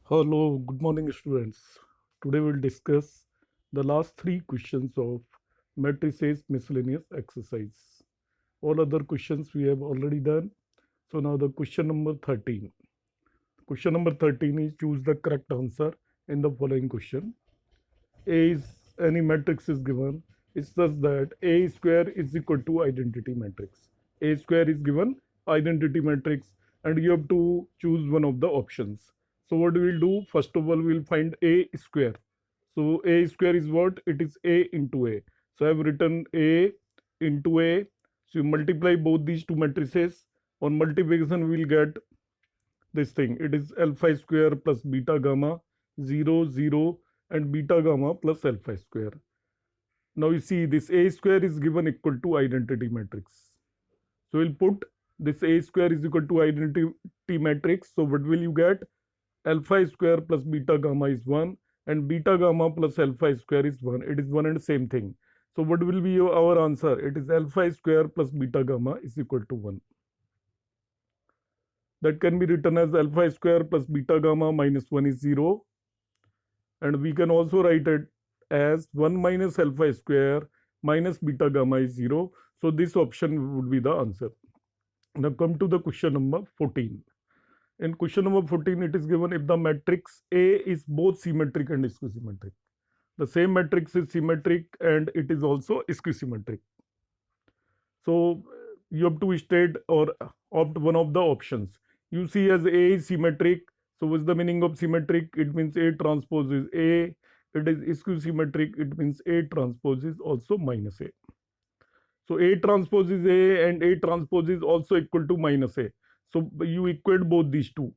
Hello, good morning, students. Today we'll discuss the last three questions of matrices miscellaneous exercise. All other questions we have already done. So now the question number 13. Question number 13 is choose the correct answer in the following question. A is any matrix is given. It says that A square is equal to identity matrix. A square is given identity matrix and you have to choose one of the options. So what we'll do, first of all, we'll find A square. So A square is what? It is A into A. So I have written A into A. So you multiply both these two matrices. On multiplication, we will get this thing. It is alpha square plus beta gamma 0, 0 and beta gamma plus alpha square. Now you see this A square is given equal to identity matrix. So we'll put this A square is equal to identity matrix. So what will you get? Alpha square plus beta gamma is 1 and beta gamma plus alpha square is 1. It is one and same thing. So what will be our answer? It is alpha square plus beta gamma is equal to 1. That can be written as alpha square plus beta gamma minus 1 is 0. And we can also write it as 1 minus alpha square minus beta gamma is 0. So this option would be the answer. Now come to the question number 14. In question number 14, it is given if the matrix A is both symmetric and squisymmetric. The same matrix is symmetric and it is also squisymmetric. So you have to state or opt one of the options. You see as A is symmetric. So what's the meaning of symmetric? It means A transpose is A. It is symmetric. It means A transpose is also minus A. So A transpose is A and A transpose is also equal to minus A. So you equate both these two.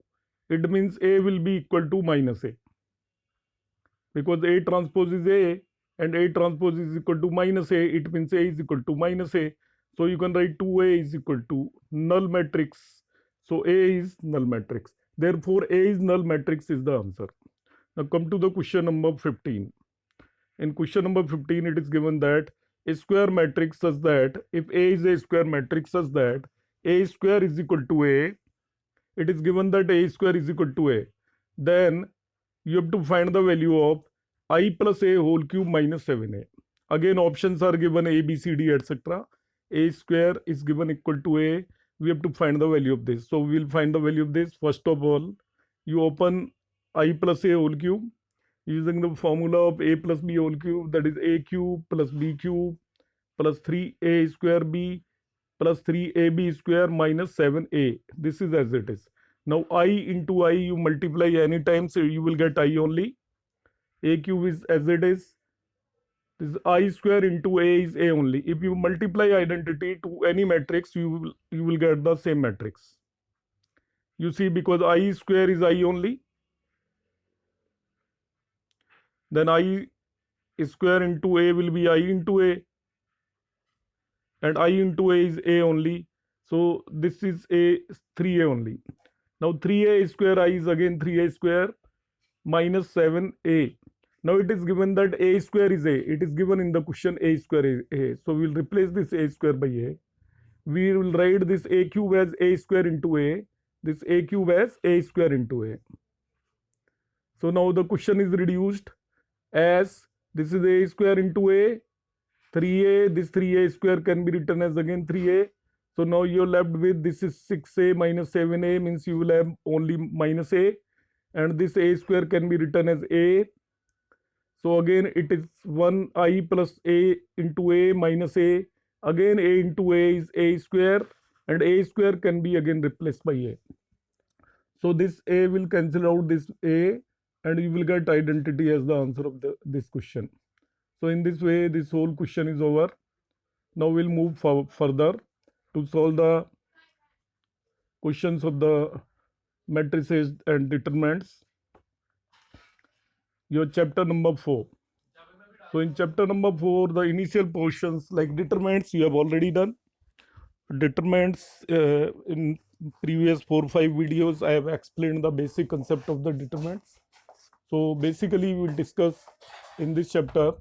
It means A will be equal to minus A. Because A transpose is A and A transpose is equal to minus A, it means A is equal to minus A. So you can write 2A is equal to null matrix. So A is null matrix. Therefore, A is null matrix is the answer. Now come to the question number 15. In question number 15, it is given that a square matrix such that if A is a square matrix such that A square is equal to A, it is given that A square is equal to A. Then you have to find the value of I plus A whole cube minus 7A. Again, options are given A, B, C, D, etc. A square is given equal to A. We have to find the value of this. So we will find the value of this. First of all, you open I plus A whole cube using the formula of A plus B whole cube, that is A cube plus B cube plus 3A square B plus 3AB square minus 7A. This is as it is. Now I into I you multiply any time, so you will get I only. A cube is as it is. This I square into A is A only. If you multiply identity to any matrix, you will get the same matrix. You see, because I square is I only, then I square into A will be I into A, and I into A is A only. So this is A 3A only. Now 3A square I is again 3A square minus 7A. Now it is given that A square is A. It is given in the question A square is A. So we will replace this A square by A. We will write this A cube as A square into A. This A cube as A square into A. So now the question is reduced as this is A square into A. 3A, this 3A square can be written as again 3A. So now you're left with this is 6A minus 7A means you will have only minus A, and this A square can be written as A. So again it is 1I plus A into A minus A. Again A into A is A square and A square can be again replaced by A. So this A will cancel out this A and you will get identity as the answer of this question. So in this way this whole question is over. Now we'll move further to solve the questions of the matrices and determinants. Your chapter number 4. So in chapter number 4, the initial portions like determinants you have already done. Determinants in previous 4-5 videos I have explained the basic concept of the determinants. So basically we will discuss in this chapter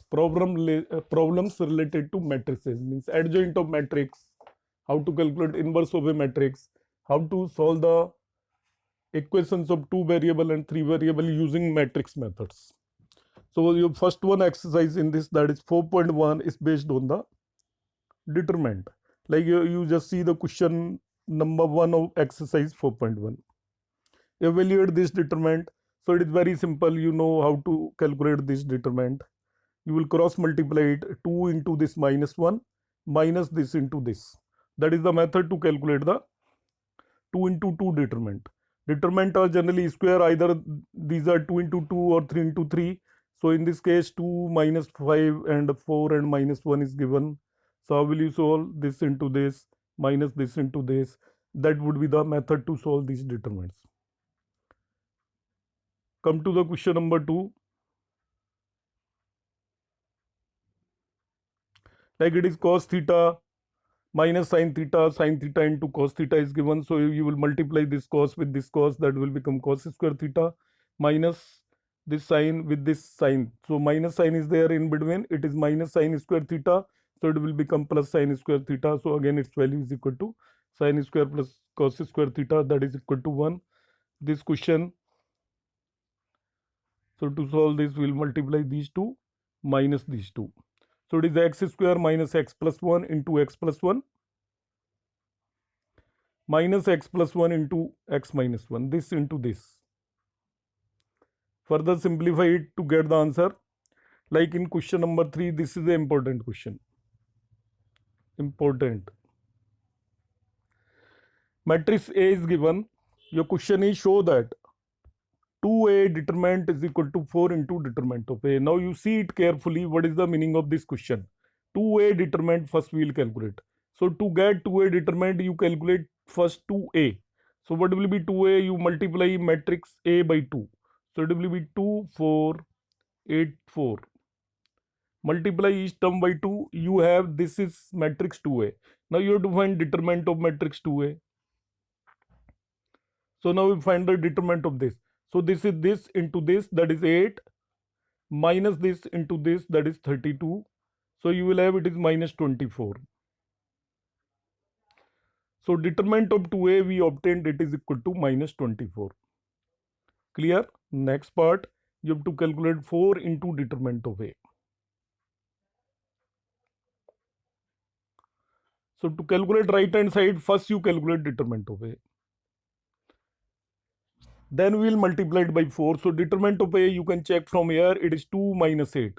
problems related to matrices, means adjoint of matrix, how to calculate inverse of a matrix, how to solve the equations of 2 variable and 3 variable using matrix methods. So your first one exercise in this, that is 4.1, is based on the determinant. Like you just see the question number 1 of exercise 4.1. Evaluate this determinant. So it is very simple. You know how to calculate this determinant. You will cross multiply it, 2 into this minus 1 minus this into this. That is the method to calculate the 2 into 2 determinant. Determinant are generally square, either these are 2 into 2 or 3 into 3. So in this case 2 minus 5 and 4 and minus 1 is given. So how will you solve this into this minus this into this? That would be the method to solve these determinants. Come to the question number 2. Like it is cos theta minus sin theta into cos theta is given. So you will multiply this cos with this cos, that will become cos square theta minus this sine with this sine. So minus sign is there in between, it is minus sine square theta. So it will become plus sine square theta. So again its value is equal to sine square plus cos square theta, that is equal to 1. This question, so to solve this we will multiply these two minus these two. So it is x square minus x plus 1 into x plus 1 minus x plus 1 into x minus 1, this into this. Further simplify it to get the answer. Like in question number 3, this is the important question. Important. Matrix A is given. Your question is show that 2A determinant is equal to 4 into determinant of A. Now you see it carefully. What is the meaning of this question? 2A determinant first we will calculate. So to get 2A determinant, you calculate first 2A. So what will be 2A? You multiply matrix A by 2. So it will be 2, 4, 8, 4. Multiply each term by 2. You have, this is matrix 2A. Now you have to find determinant of matrix 2A. So now we find the determinant of this. So this is this into this, that is 8, minus this into this, that is 32. So you will have, it is minus 24. So determinant of 2A we obtained, it is equal to minus 24. Clear? Next part, you have to calculate 4 into determinant of A. So to calculate right hand side, first you calculate determinant of A. Then we will multiply it by 4. So determinant of A, you can check from here, it is 2 minus 8.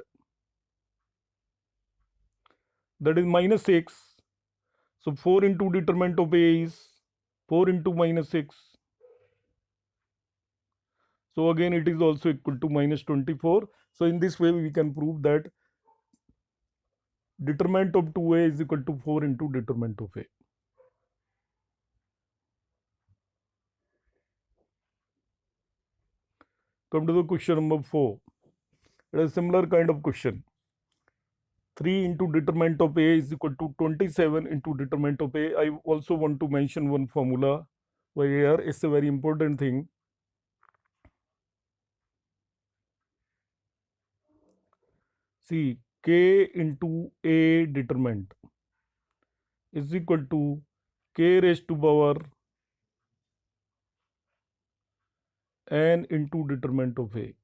That is minus 6. So 4 into determinant of A is 4 into minus 6. So again it is also equal to minus 24. So in this way we can prove that determinant of 2A is equal to 4 into determinant of A. Come to the question number 4. It is a similar kind of question. 3 into determinant of A is equal to 27 into determinant of A. I also want to mention one formula over here. It's a very important thing. See, K into A determinant is equal to K raised to power N into determinant of A.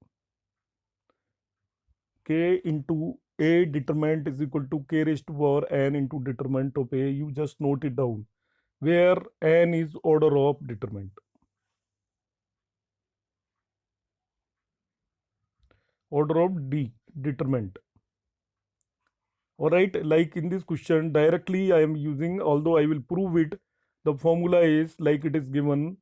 K into A determinant is equal to K raised to power N into determinant of A. You just note it down, where N is order of determinant. Order of D, determinant. Alright, like in this question, directly I am using, although I will prove it, the formula is like it is given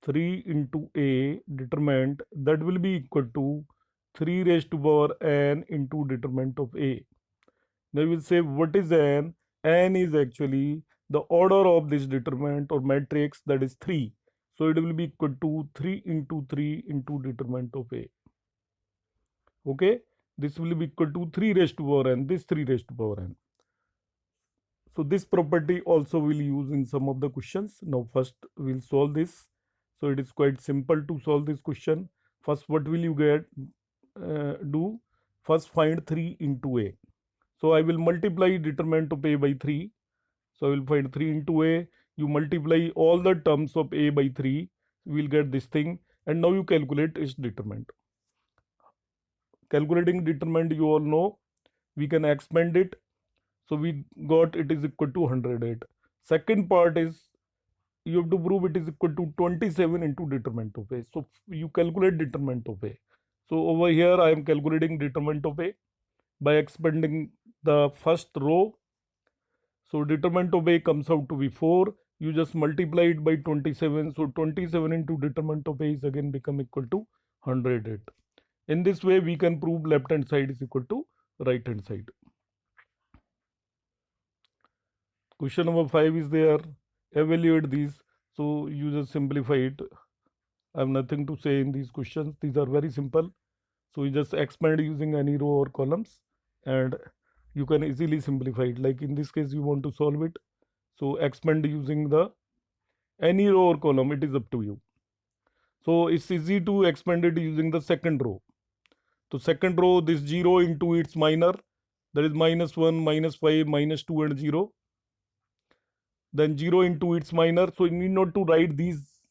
3 into A determinant, that will be equal to 3 raised to power N into determinant of A. Now we will say what is N? N is actually the order of this determinant or matrix, that is 3. So it will be equal to 3 into 3 into determinant of A. Okay, this will be equal to 3 raised to power N, this 3 raised to power N. So this property also will use in some of the questions. Now first we'll solve this. So it is quite simple to solve this question. First, what will you do? First find 3 into A. So I will multiply determinant of A by 3. So I will find 3 into A. you multiply all the terms of a by 3, you will get this thing, and now you calculate its determinant. Calculating determinant, you all know, we can expand it. So we got it is equal to 108. Second part is you have to prove it is equal to 27 into determinant of a. So you calculate determinant of a. So over here I am calculating determinant of a by expanding the first row. So determinant of a comes out to be 4. You just multiply it by 27. So 27 into determinant of a is again become equal to 108. In this way we can prove left hand side is equal to right hand side. Question number 5 is there. Evaluate these. So you just simplify it. I have nothing to say in these questions. These are very simple. So you just expand using any row or columns, and you can easily simplify it. Like in this case, you want to solve it. So expand using the any row or column. It is up to you. So it's easy to expand it using the second row. So second row, this 0 into its minor, that is -1, -5, -2 and 0. Then 0 into its minor. So you need not to write these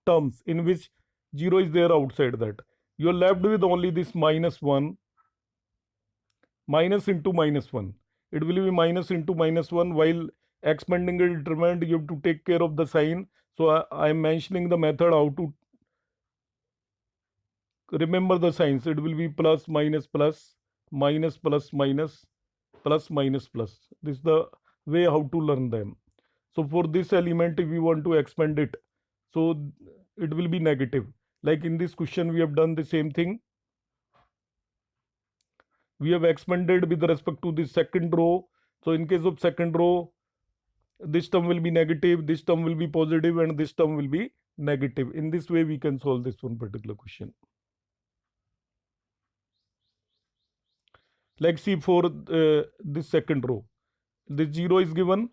terms in which 0 is there outside that. You are left with only this -1, minus into -1. It will be minus into -1. While expanding a determinant, you have to take care of the sign. So I am mentioning the method how to remember the signs. It will be plus, minus, plus, minus, plus, minus, plus, minus, plus. This is the way how to learn them. So for this element, if we want to expand it, so it will be negative. Like in this question, we have done the same thing. We have expanded with respect to the second row. So in case of second row, this term will be negative, this term will be positive, and this term will be negative. In this way, we can solve this one particular question. Like see for this second row, this 0 is given.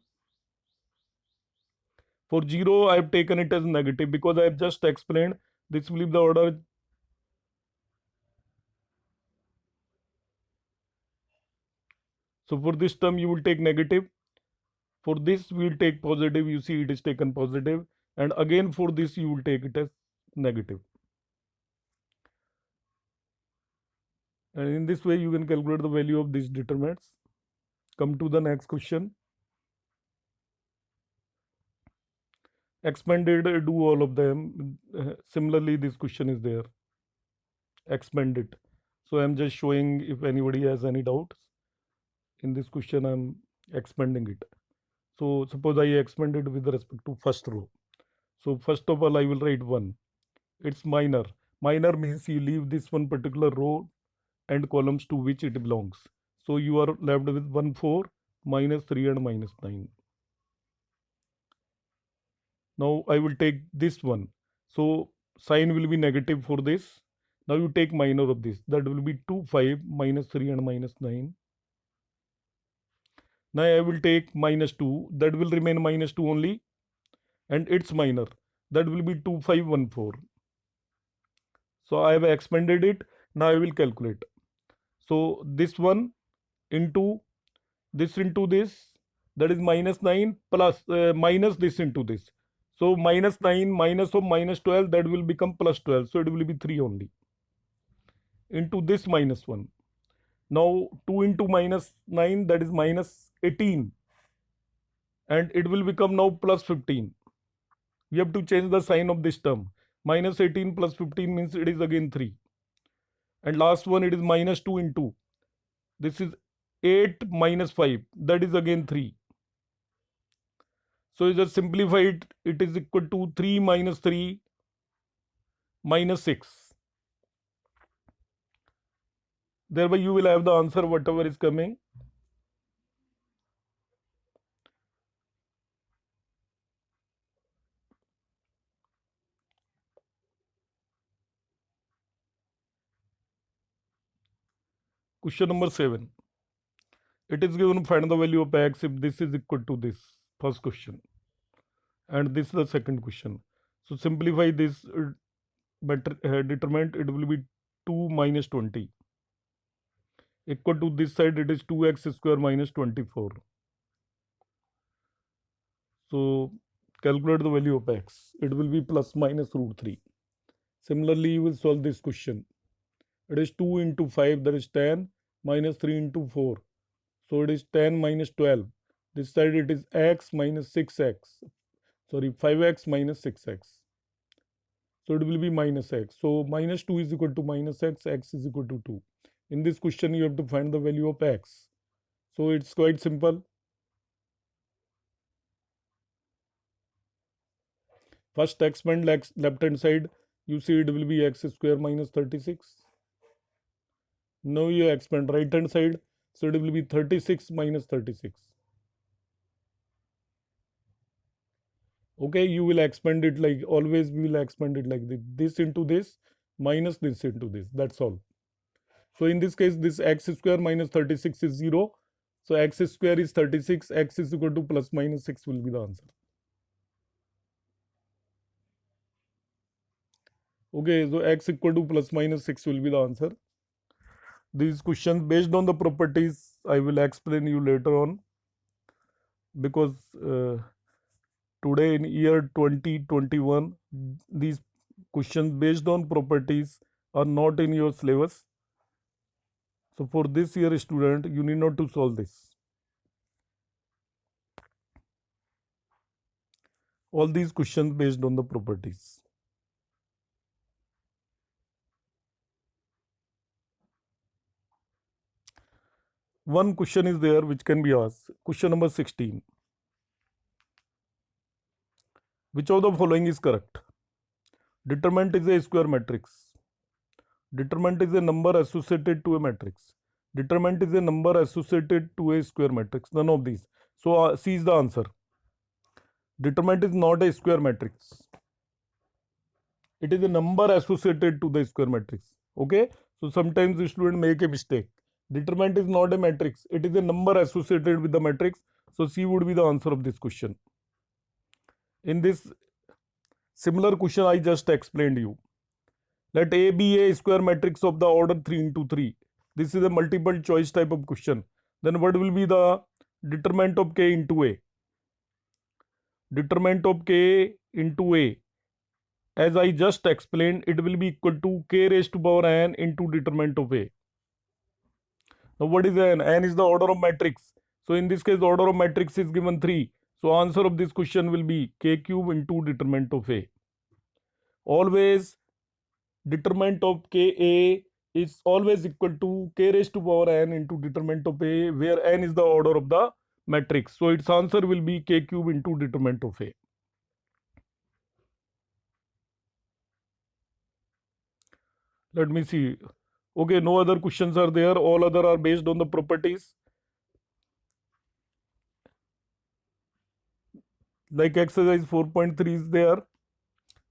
For 0, I have taken it as negative because I have just explained this will be the order. So for this term, you will take negative. For this, we will take positive. You see, it is taken positive. And again, for this, you will take it as negative. And in this way, you can calculate the value of these determinants. Come to the next question. Expanded, do all of them. Similarly, this question is there. Expand it. So I'm just showing if anybody has any doubts. In this question, I'm expanding it. So suppose I expanded with respect to first row. So first of all, I will write 1. It's minor. Minor means you leave this one particular row and columns to which it belongs. So you are left with 1, 4, -3 and -9. Now I will take this one. So sign will be negative for this. Now you take minor of this. That will be 2, 5, -3 and -9. Now I will take -2. That will remain -2 only. And it's minor. That will be 2, 5, 1, 4. So I have expanded it. Now I will calculate. So this one into this into this, that is -9 plus minus this into this. So -9 minus of -12, that will become +12. So it will be 3 only. Into this -1. Now 2 into -9, that is -18. And it will become now +15. We have to change the sign of this term. -18 plus 15 means it is again 3. And last one, it is -2 into. This is 8 minus 5. That is again 3. So you just simplify it. It is equal to 3 minus 3 minus 6. Thereby you will have the answer whatever is coming. Question number 7. It is given find the value of x if this is equal to this. First question. And this is the second question. So simplify this determinant. It will be 2 minus 20. Equal to this side, it is 2x square minus 24. So calculate the value of x. It will be plus minus root 3. Similarly, you will solve this question. It is 2 into 5, that is 10, minus 3 into 4. So it is 10 minus 12. This side it is x minus 6x. Sorry, 5x minus 6x. So it will be minus x. So minus 2 is equal to minus x is equal to 2. In this question, you have to find the value of x. So it's quite simple. First expand left hand side, you see it will be x square minus 36. Now you expand right hand side, so it will be 36 minus 36. Okay, you will expand it like always, we will expand it like this into this minus this into this, that's all. So in this case, this x square minus 36 is 0. So x square is 36, x is equal to plus minus 6 will be the answer. Okay, so x equal to plus minus 6 will be the answer. These questions based on the properties I will explain you later on, because today in year 2021 these questions based on properties are not in your syllabus. So for this year student, you need not to solve this. All these questions based on the properties. One question is there which can be asked. Question number 16. Which of the following is correct? Determinant is a square matrix. Determinant is a number associated to a matrix. Determinant is a number associated to a square matrix. None of these. So C is the answer. Determinant is not a square matrix. It is a number associated to the square matrix. Okay. So sometimes the student make a mistake. Determinant is not a matrix. It is a number associated with the matrix. So C would be the answer of this question. In this similar question I just explained you. Let A be a square matrix of the order 3 into 3. This is a multiple choice type of question. Then what will be the determinant of K into A? Determinant of K into A, as I just explained, it will be equal to K raised to power n into determinant of A. Now what is n? N is the order of matrix. So in this case, the order of matrix is given 3. So answer of this question will be K cube into determinant of A. Always determinant of Ka is always equal to K raised to power n into determinant of A, where n is the order of the matrix. So its answer will be K cube into determinant of A. Let me see. Okay, no other questions are there. All other are based on the properties. Like exercise 4.3 is there.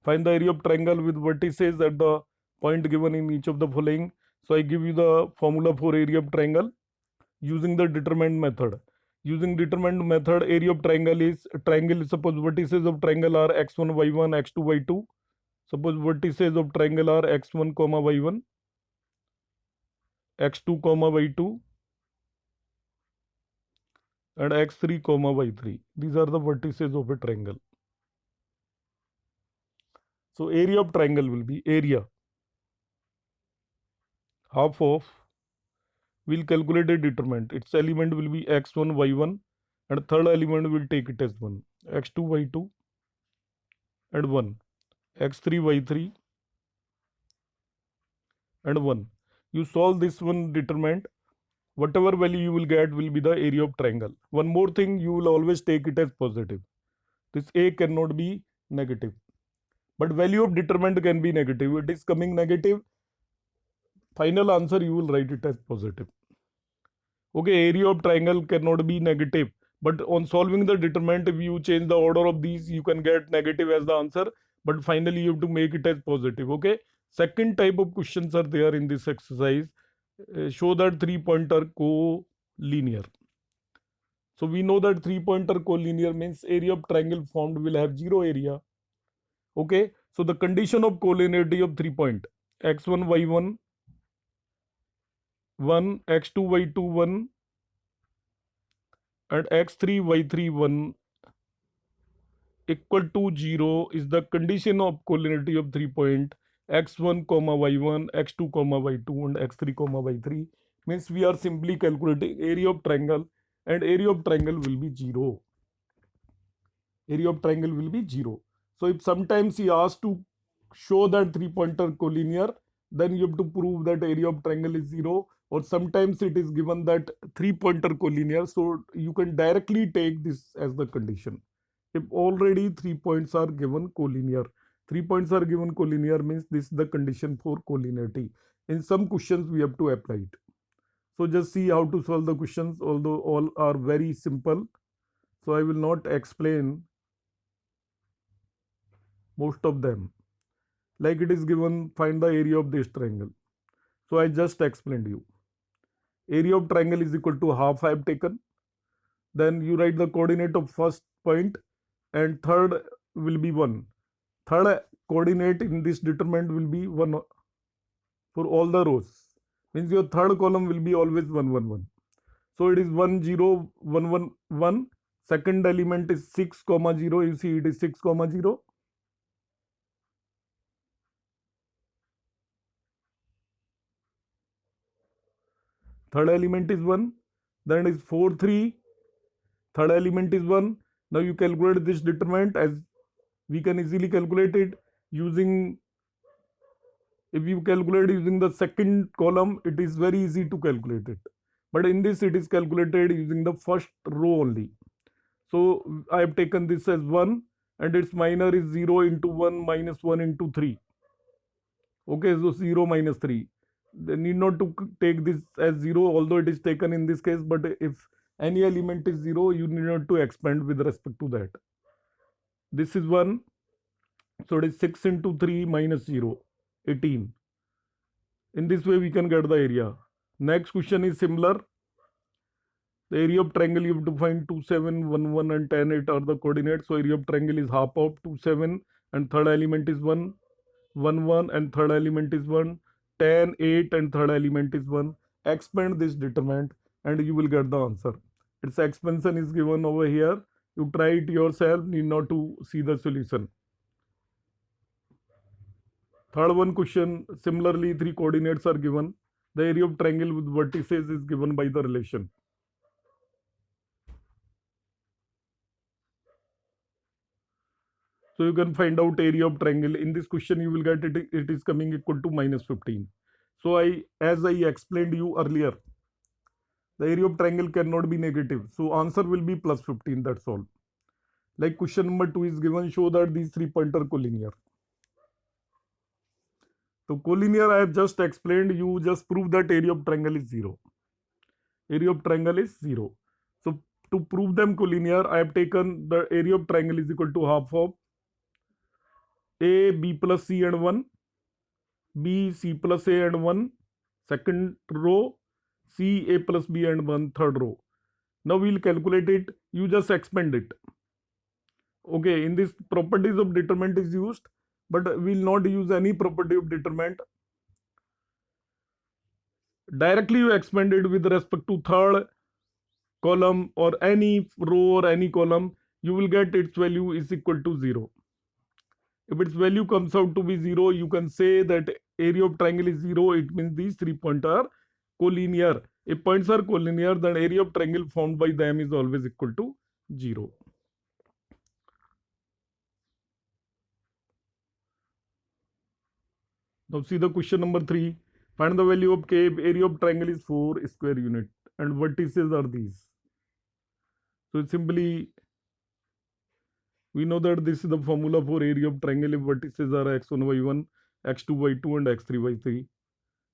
Find the area of triangle with vertices at the point given in each of the following. So I give you the formula for area of triangle using the determinant method. Using determinant method, area of triangle is suppose vertices of triangle are x1, y1, x2, y2. Suppose vertices of triangle are x1, y1, x2, y2, and x3, y3. These are the vertices of a triangle. So area of triangle will be area half of, we'll calculate a determinant. Its element will be x1, y1, and third element will take it as 1, x2, y2, and 1, x3, y3, and 1. You solve this one determinant, whatever value you will get will be the area of triangle. One more thing, you will always take it as positive. This A cannot be negative. But value of determinant can be negative. It is coming negative. Final answer you will write it as positive. Okay, area of triangle cannot be negative. But on solving the determinant, if you change the order of these, you can get negative as the answer. But finally, you have to make it as positive. Okay. Second type of questions are there in this exercise. Show that three-pointer co-linear. So we know that three-pointer collinear means area of triangle formed will have zero area. Okay. So the condition of collinearity of 3 point x1, y1, 1, x2, y2, 1, and x3, y3, 1 equal to 0 is the condition of collinearity of 3 point x1 comma y1 x2 comma y2 and x3 comma y3. Means we are simply calculating area of triangle, and area of triangle will be 0. Area of triangle will be 0. So if sometimes he asks to show that three pointer collinear, then you have to prove that area of triangle is 0, or sometimes it is given that three pointer collinear, so you can directly take this as the condition. If already 3 points are given collinear, 3 points are given collinear means this is the condition for collinearity. In some questions we have to apply it. So just see how to solve the questions, although all are very simple. So I will not explain most of them. Like it is given, find the area of this triangle. So I just explained you. Area of triangle is equal to half I have taken. Then you write the coordinate of first point, and third will be 1. Third coordinate in this determinant will be 1 for all the rows. Means your third column will be always 1 1 1. So it is 1 0 1 1 1. Second element is 6 comma 0. You see it is 6 comma 0. Third element is 1. Then it is 4 3. Third element is 1. Now you calculate this determinant, as we can easily calculate it using, if you calculate using the second column, it is very easy to calculate it. But in this it is calculated using the first row only. So I have taken this as 1, and its minor is 0 into 1 minus 1 into 3. Okay, so 0 minus 3. They need not to take this as 0, although it is taken in this case, but if any element is 0, you need not to expand with respect to that. This is 1, so it is 6 into 3 minus 0, 18. In this way we can get the area. Next question is similar. The area of triangle you have to find 2 7 1 1 and 10 8 are the coordinates. So area of triangle is half of 2 7, and third element is 1 1 1, and third element is 1 10 8, and third element is 1. Expand this determinant and you will get the answer. Its expansion is given over here. You try it yourself, need not to see the solution. Third one question, similarly 3 coordinates are given. The area of triangle with vertices is given by the relation. So you can find out area of triangle. In this question you will get it is coming equal to minus 15. So as I explained you earlier, the area of triangle cannot be negative. So answer will be plus 15, that's all. Like question number 2 is given, show that these 3 points are collinear. So collinear I have just explained, you just prove that area of triangle is 0. Area of triangle is 0. So to prove them collinear, I have taken the area of triangle is equal to half of A, B plus C and 1, B, C plus A and 1, second row, C, A plus B and 1, third row. Now we'll calculate it, you just expand it. Okay, in this properties of determinant is used, but we'll not use any property of determinant. Directly you expand it with respect to third column or any row or any column, you will get its value is equal to 0. If its value comes out to be 0, you can say that area of triangle is 0. It means these 3 points are collinear. If points are collinear, then area of triangle formed by them is always equal to 0. Now see the question number 3. Find the value of K. Area of triangle is 4 square unit and vertices are these. So it's simply, we know that this is the formula for area of triangle if vertices are x1, y1, x2, y2 and x3, y3.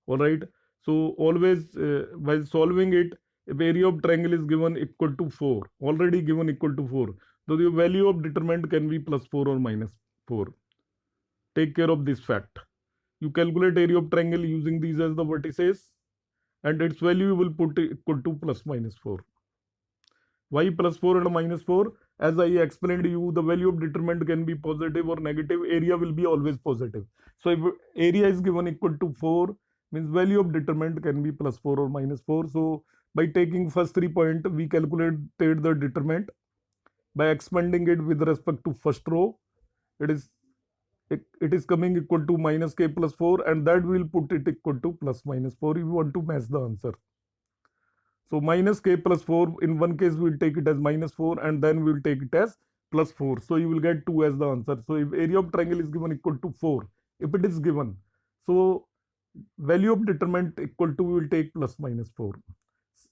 Alright. So always while solving it, if area of triangle is given equal to 4, already given equal to 4, so the value of determinant can be plus 4 or minus 4. Take care of this fact. You calculate area of triangle using these as the vertices, and its value you will put equal to plus minus 4. Why plus 4 and minus 4? As I explained to you, the value of determinant can be positive or negative. Area will be always positive. So if area is given equal to 4, means value of determinant can be plus 4 or minus 4. So by taking first 3 points, we calculated the determinant. by expanding it with respect to first row, it is it is coming equal to minus k plus 4, and that will put it equal to plus minus 4 if you want to match the answer. So minus k plus 4, in one case we'll take it as minus 4 and then we'll take it as plus 4. So you will get 2 as the answer. So if area of triangle is given equal to 4, if it is given, so value of determinant equal to, we will take plus minus 4.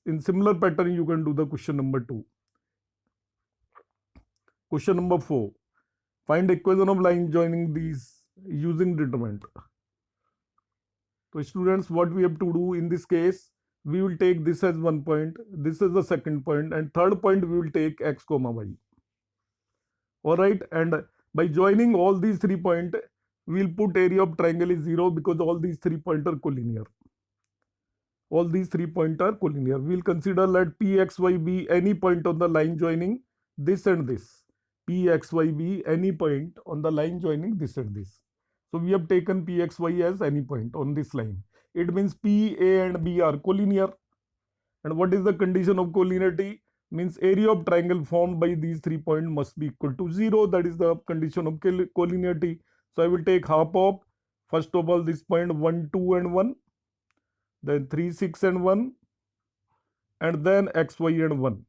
In similar pattern, you can do the question number 2. Question number 4. Find equation of line joining these using determinant. So students, what we have to do in this case, we will take this as one point, this is the second point, and third point we will take x comma y. All right, and by joining all these 3 points, we will put area of triangle is 0 because all these 3 points are collinear. All these 3 points are collinear. We will consider let p, x, y be any point on the line joining this and this. P, x, y be any point on the line joining this and this. So we have taken p, x, y as any point on this line. It means P, A and B are collinear. And what is the condition of collinearity? Means area of triangle formed by these 3 points must be equal to 0. That is the condition of collinearity. So I will take half of, first of all, this point 1, 2 and 1, then 3, 6 and 1, and then x, y and 1.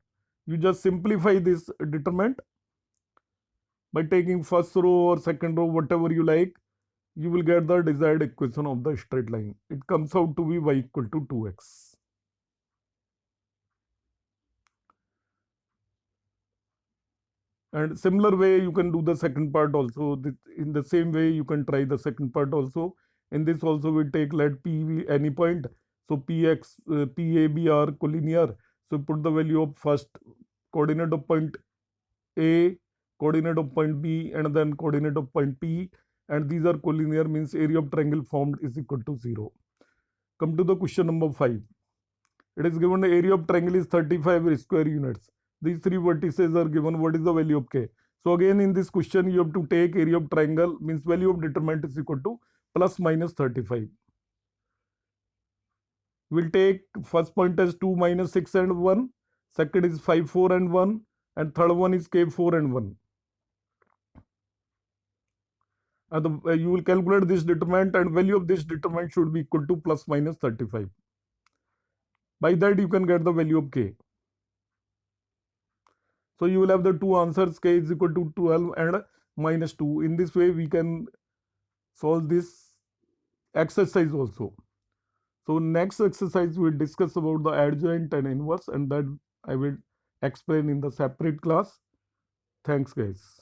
You just simplify this determinant by taking first row or second row, whatever you like. You will get the desired equation of the straight line. It comes out to be y equal to 2x. And similar way you can do the second part also. In the same way you can try the second part also. In this also we take let p be any point. So px, pab are collinear. So put the value of first coordinate of point A, coordinate of point B, and then coordinate of point P. And these are collinear, means area of triangle formed is equal to 0. Come to the question number 5. It is given the area of triangle is 35 square units. These 3 vertices are given. What is the value of k? So again in this question you have to take area of triangle, means value of determinant is equal to plus minus 35. We'll take first point as 2, minus 6 and 1. Second is 5, 4 and 1. And third one is k, 4 and 1. And you will calculate this determinant, and value of this determinant should be equal to plus minus 35. By that you can get the value of k. So you will have the two answers, k is equal to 12 and minus 2. In this way we can solve this exercise also. So next exercise we will discuss about the adjoint and inverse, and that I will explain in the separate class. Thanks guys.